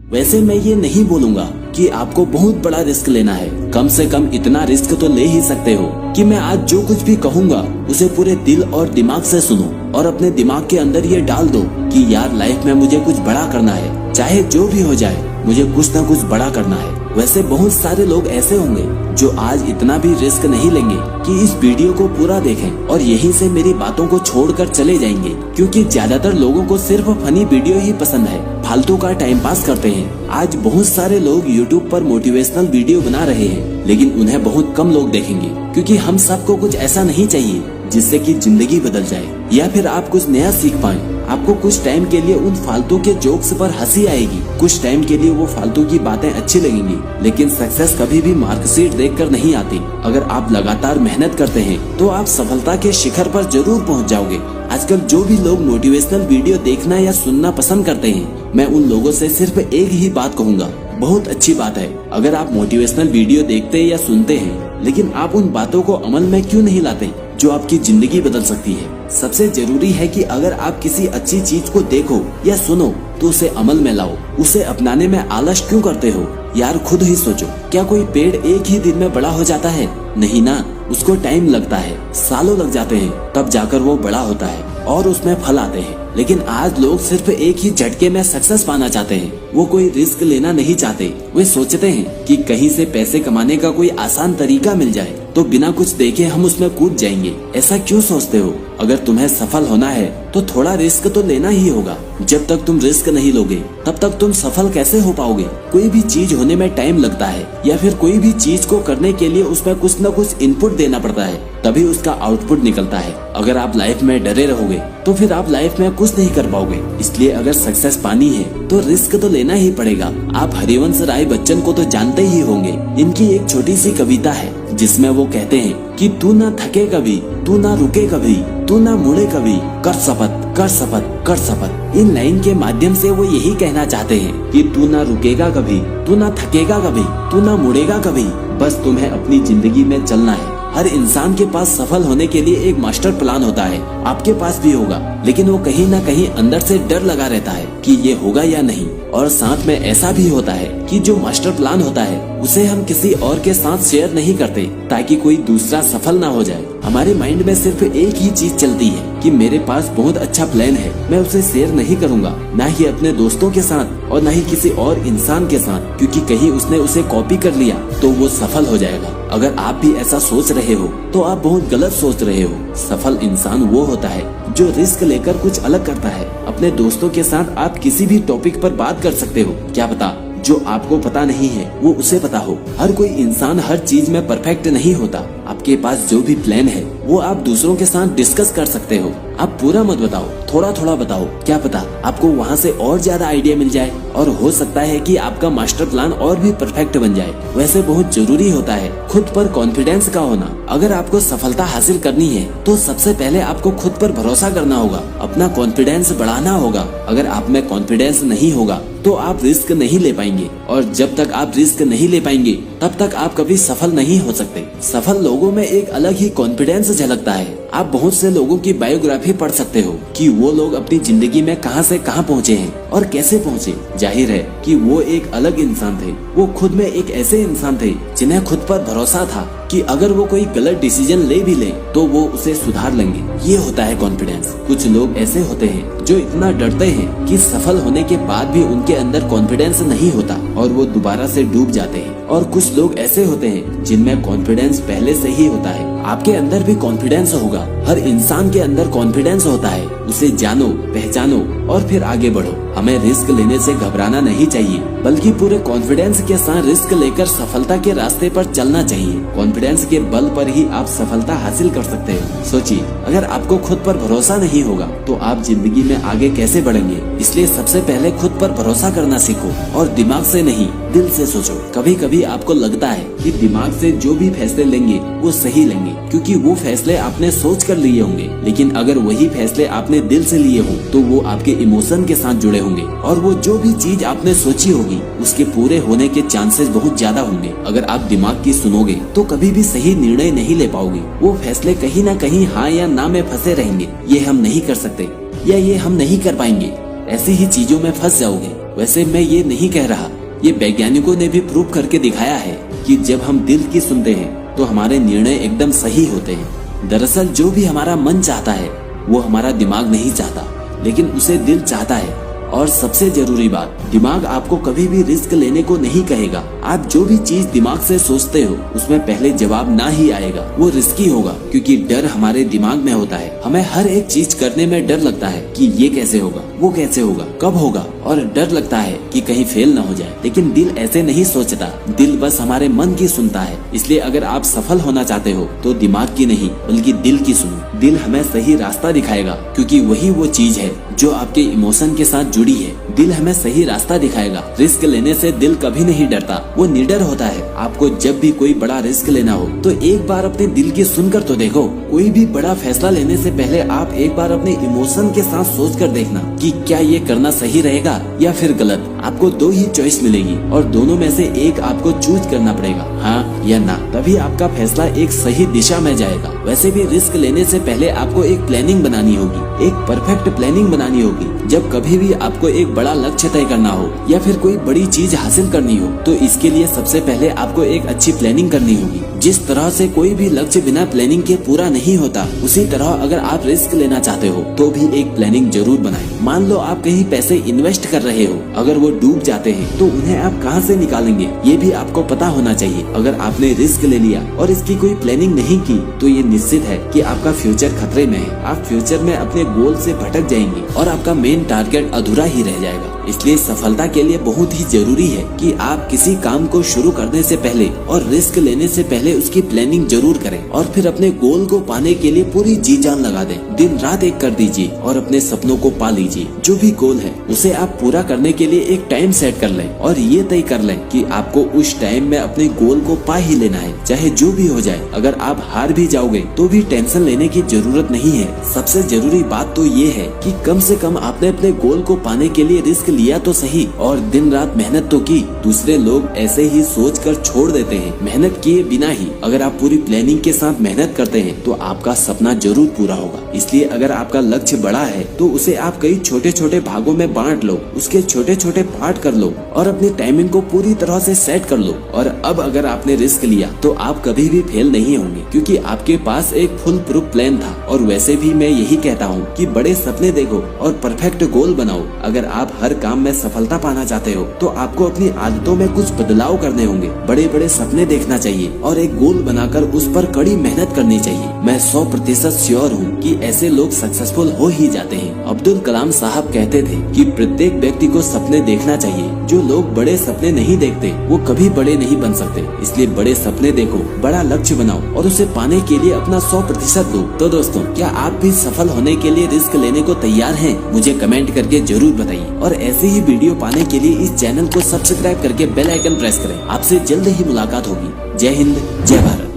वैसे मैं ये नहीं बोलूंगा कि आपको बहुत बड़ा रिस्क लेना है। कम से कम इतना रिस्क तो ले ही सकते हो कि मैं आज जो कुछ भी कहूँगा उसे पूरे दिल और दिमाग से सुनो और अपने दिमाग के अंदर ये डाल दो कि यार लाइफ में मुझे कुछ बड़ा करना है, चाहे जो भी हो जाए मुझे कुछ ना कुछ बड़ा करना है। वैसे बहुत सारे लोग ऐसे होंगे जो आज इतना भी रिस्क नहीं लेंगे कि इस वीडियो को पूरा देखें और यहीं से मेरी बातों को छोड़कर चले जाएंगे, क्योंकि ज्यादातर लोगों को सिर्फ फनी वीडियो ही पसंद है, फालतू का टाइम पास करते हैं। आज बहुत सारे लोग YouTube पर मोटिवेशनल वीडियो बना रहे हैं, लेकिन उन्हें बहुत कम लोग देखेंगे, क्योंकि हम सबको कुछ ऐसा नहीं चाहिए जिससे कि जिंदगी बदल जाए या फिर आप कुछ नया सीख पाएं। आपको कुछ टाइम के लिए उन फालतू के जोक्स पर हंसी आएगी, कुछ टाइम के लिए वो फालतू की बातें अच्छी लगेंगी, लेकिन सक्सेस कभी भी मार्कशीट देखकर नहीं आती। अगर आप लगातार मेहनत करते हैं तो आप सफलता के शिखर पर जरूर पहुंच जाओगे। आजकल जो भी लोग मोटिवेशनल वीडियो देखना या सुनना पसंद करते हैं, मैं उन लोगों से सिर्फ एक ही बात कहूँगा, बहुत अच्छी बात है अगर आप मोटिवेशनल वीडियो देखते या सुनते हैं, लेकिन आप उन बातों को अमल में क्यों नहीं लाते जो आपकी जिंदगी बदल सकती है। सबसे जरूरी है कि अगर आप किसी अच्छी चीज को देखो या सुनो तो उसे अमल में लाओ। उसे अपनाने में आलस क्यों करते हो यार, खुद ही सोचो। क्या कोई पेड़ एक ही दिन में बड़ा हो जाता है? नहीं ना, उसको टाइम लगता है, सालों लग जाते हैं, तब जाकर वो बड़ा होता है और उसमें फल आते हैं। लेकिन आज लोग सिर्फ एक ही झटके में सक्सेस पाना चाहते हैं, वो कोई रिस्क लेना नहीं चाहते। वे सोचते हैं कि कहीं से पैसे कमाने का कोई आसान तरीका मिल जाए तो बिना कुछ देखे हम उसमें कूद जाएंगे। ऐसा क्यों सोचते हो? अगर तुम्हें सफल होना है तो थोड़ा रिस्क तो लेना ही होगा। जब तक तुम रिस्क नहीं लोगे तब तक तुम सफल कैसे हो पाओगे? कोई भी चीज होने में टाइम लगता है, या फिर कोई भी चीज को करने के लिए उसमें कुछ न कुछ इनपुट देना पड़ता है, तभी उसका आउटपुट निकलता है। अगर आप लाइफ में डरे रहोगे तो फिर आप लाइफ में कुछ नहीं कर पाओगे। इसलिए अगर सक्सेस पानी है तो रिस्क तो लेना ही पड़ेगा। आप हरिवंश राय बच्चन को तो जानते ही होंगे। इनकी एक छोटी सी कविता है जिसमें वो कहते हैं कि तू ना थके कभी, तू ना रुके कभी, तू ना मुड़े कभी, कर शपथ, कर शपथ, कर शपथ। इन लाइन के माध्यम से वो यही कहना चाहते हैं कि तू ना रुकेगा कभी, तू ना थकेगा कभी, तू ना मुड़ेगा कभी, बस तुम्हें अपनी जिंदगी में चलना है। हर इंसान के पास सफल होने के लिए एक मास्टर प्लान होता है, आपके पास भी होगा, लेकिन वो कहीं ना कहीं अंदर से डर लगा रहता है कि ये होगा या नहीं। और साथ में ऐसा भी होता है कि जो मास्टर प्लान होता है उसे हम किसी और के साथ शेयर नहीं करते ताकि कोई दूसरा सफल ना हो जाए। हमारे माइंड में सिर्फ एक ही चीज चलती है कि मेरे पास बहुत अच्छा प्लान है, मैं उसे शेयर नहीं करूंगा, ना ही अपने दोस्तों के साथ और ना ही किसी और इंसान के साथ, क्योंकि कहीं उसने उसे कॉपी कर लिया तो वो सफल हो जाएगा। अगर आप भी ऐसा सोच रहे हो तो आप बहुत गलत सोच रहे हो। सफल इंसान वो होता है जो रिस्क लेकर कुछ अलग करता है। अपने दोस्तों के साथ आप किसी भी टॉपिक पर बात कर सकते हो, क्या पता जो आपको पता नहीं है वो उसे पता हो। हर कोई इंसान हर चीज में परफेक्ट नहीं होता। आपके पास जो भी प्लान है वो आप दूसरों के साथ डिस्कस कर सकते हो। आप पूरा मत बताओ, थोड़ा थोड़ा बताओ, क्या पता आपको वहाँ से और ज्यादा आइडिया मिल जाए और हो सकता है कि आपका मास्टर प्लान और भी परफेक्ट बन जाए। वैसे बहुत जरूरी होता है खुद पर कॉन्फिडेंस का होना। अगर आपको सफलता हासिल करनी है तो सबसे पहले आपको खुद पर भरोसा करना होगा, अपना कॉन्फिडेंस बढ़ाना होगा। अगर आप में कॉन्फिडेंस नहीं होगा तो आप रिस्क नहीं ले पाएंगे, और जब तक आप रिस्क नहीं ले पाएंगे तब तक आप कभी सफल नहीं हो सकते। सफल लोगों में एक अलग ही कॉन्फिडेंस झलकता है। आप बहुत से लोगों की बायोग्राफी पढ़ सकते हो कि वो लोग अपनी जिंदगी में कहां से कहां पहुंचे हैं और कैसे पहुंचे। जाहिर है कि वो एक अलग इंसान थे। वो खुद में एक ऐसे इंसान थे जिन्हें खुद पर भरोसा था कि अगर वो कोई गलत डिसीजन ले भी ले तो वो उसे सुधार लेंगे। ये होता है कॉन्फिडेंस। कुछ लोग ऐसे होते हैं जो इतना डरते हैं कि सफल होने के बाद भी उनके अंदर कॉन्फिडेंस नहीं होता और वो दोबारा से डूब जाते हैं। और कुछ लोग ऐसे होते हैं जिनमें कॉन्फिडेंस पहले से ही होता है। आपके अंदर भी कॉन्फिडेंस होगा। हर इंसान के अंदर कॉन्फिडेंस होता है। उसे जानो, पहचानो और फिर आगे बढ़ो। हमें रिस्क लेने से घबराना नहीं चाहिए, बल्कि पूरे कॉन्फिडेंस के साथ रिस्क लेकर सफलता के रास्ते पर चलना चाहिए। कॉन्फिडेंस के बल पर ही आप सफलता हासिल कर सकते हो। सोचिए, अगर आपको खुद पर भरोसा नहीं होगा तो आप जिंदगी में आगे कैसे बढ़ेंगे? इसलिए सबसे पहले खुद पर भरोसा करना सीखो और दिमाग से नहीं, दिल से सोचो। कभी कभी आपको लगता है कि दिमाग से जो भी फैसले लेंगे वो सही लेंगे, क्योंकि वो फैसले आपने सोच कर लिए होंगे। लेकिन अगर वही फैसले आपने दिल से लिए हो तो वो आपके इमोशन के साथ जुड़े होंगे, और वो जो भी चीज आपने सोची होगी उसके पूरे होने के चांसेस बहुत ज्यादा होंगे। अगर आप दिमाग की सुनोगे तो कभी भी सही निर्णय नहीं ले पाओगे। वो फैसले कहीं ना कहीं हाँ या ना में फंसे रहेंगे। ये हम नहीं कर सकते या ये हम नहीं कर पाएंगे, ऐसी ही चीजों में फंस जाओगे। वैसे मैं ये नहीं कह रहा, ये वैज्ञानिकों ने भी प्रूव करके दिखाया है कि जब हम दिल की सुनते हैं तो हमारे निर्णय एकदम सही होते हैं। दरअसल जो भी हमारा मन चाहता है वो हमारा दिमाग नहीं चाहता, लेकिन उसे दिल चाहता है। और सबसे जरूरी बात, दिमाग आपको कभी भी रिस्क लेने को नहीं कहेगा। आप जो भी चीज दिमाग से सोचते हो उसमें पहले जवाब ना ही आएगा, वो रिस्की होगा, क्योंकि डर हमारे दिमाग में होता है। हमें हर एक चीज करने में डर लगता है कि ये कैसे होगा, वो कैसे होगा, कब होगा, और डर लगता है कि कहीं फेल ना हो जाए। लेकिन दिल ऐसे नहीं सोचता, दिल बस हमारे मन की सुनता है। इसलिए अगर आप सफल होना चाहते हो तो दिमाग की नहीं बल्कि दिल की सुनो। दिल हमें सही रास्ता दिखाएगा, क्योंकि वही वो चीज है जो आपके इमोशन के साथ जुड़ी है। दिल हमें सही रास्ता दिखाएगा। रिस्क लेने से दिल कभी नहीं डरता, वो निडर होता है। आपको जब भी कोई बड़ा रिस्क लेना हो तो एक बार अपने दिल की सुनकर तो देखो। कोई भी बड़ा फैसला लेने से पहले आप एक बार अपने इमोशन के साथ सोच कर देखना कि क्या ये करना सही रहेगा या फिर गलत। आपको दो ही चॉइस मिलेगी और दोनों में से एक आपको चूज करना पड़ेगा, हाँ या ना। तभी आपका फैसला एक सही दिशा में जाएगा। वैसे भी रिस्क लेने से पहले आपको एक प्लानिंग बनानी होगी, एक परफेक्ट प्लानिंग बनानी होगी। जब कभी भी आपको एक बड़ा लक्ष्य तय करना हो या फिर कोई बड़ी चीज हासिल करनी हो तो इसके लिए सबसे पहले आपको एक अच्छी प्लानिंग करनी होगी। जिस तरह से कोई भी लक्ष्य बिना प्लानिंग के पूरा नहीं होता, उसी तरह अगर आप रिस्क लेना चाहते हो तो भी एक प्लानिंग जरूर बनाएं। मान लो आप कहीं पैसे इन्वेस्ट कर रहे हो, अगर वो डूब जाते हैं तो उन्हें आप कहां से निकालेंगे ये भी आपको पता होना चाहिए। अगर आपने रिस्क ले लिया और इसकी कोई प्लानिंग नहीं की तो ये निश्चित है कि आपका फ्यूचर खतरे में है। आप फ्यूचर में अपने गोल से भटक जाएंगे और आपका मेन टारगेट अधूरा ही रह जाएगा। इसलिए सफलता के लिए बहुत ही जरूरी है कि आप किसी काम को शुरू करने से पहले और रिस्क लेने से पहले उसकी प्लानिंग जरूर करें और फिर अपने गोल को पाने के लिए पूरी जी जान लगा दें। दिन रात एक कर दीजिए और अपने सपनों को पा लीजिए। जो भी गोल है उसे आप पूरा करने के लिए एक टाइम सेट कर लें और ये तय कर लें कि आपको उस टाइम में अपने गोल को पा ही लेना है, चाहे जो भी हो जाए। अगर आप हार भी जाओगे तो भी टेंशन लेने की जरूरत नहीं है। सबसे जरूरी बात तो ये है कि कम से कम आपने अपने गोल को पाने के लिए रिस्क लिया तो सही और दिन रात मेहनत तो की। दूसरे लोग ऐसे ही सोचकर छोड़ देते हैं, मेहनत किए बिना ही। अगर आप पूरी प्लानिंग के साथ मेहनत करते हैं तो आपका सपना जरूर पूरा होगा। इसलिए अगर आपका लक्ष्य बड़ा है तो उसे आप कई छोटे छोटे भागों में बांट लो, उसके छोटे छोटे पार्ट कर लो और अपनी टाइमिंग को पूरी तरह से सेट कर लो। और अब अगर आपने रिस्क लिया तो आप कभी भी फेल नहीं होंगे, क्योंकि आपके पास एक फुल प्रूफ प्लान था। और वैसे भी मैं यही कहता हूँ कि बड़े सपने देखो और परफेक्ट गोल बनाओ। अगर आप हर काम में सफलता पाना चाहते हो तो आपको अपनी आदतों में कुछ बदलाव करने होंगे। बड़े बड़े सपने देखना चाहिए और एक गोल बनाकर उस पर कड़ी मेहनत करनी चाहिए। मैं 100% श्योर हूँ कि ऐसे लोग सक्सेसफुल हो ही जाते हैं। अब्दुल कलाम साहब कहते थे कि प्रत्येक व्यक्ति को सपने देखना चाहिए। जो लोग बड़े सपने नहीं देखते वो कभी बड़े नहीं बन सकते। इसलिए बड़े सपने देखो, बड़ा लक्ष्य बनाओ और उसे पाने के लिए अपना 100% दो। तो दोस्तों, क्या आप भी सफल होने के लिए रिस्क लेने को तैयार हैं? मुझे कमेंट करके जरूर बताइए। और ऐसे ही वीडियो पाने के लिए इस चैनल को सब्सक्राइब करके बेल आइकन प्रेस करें। आपसे जल्द ही मुलाकात होगी। जय हिंद, जय भारत।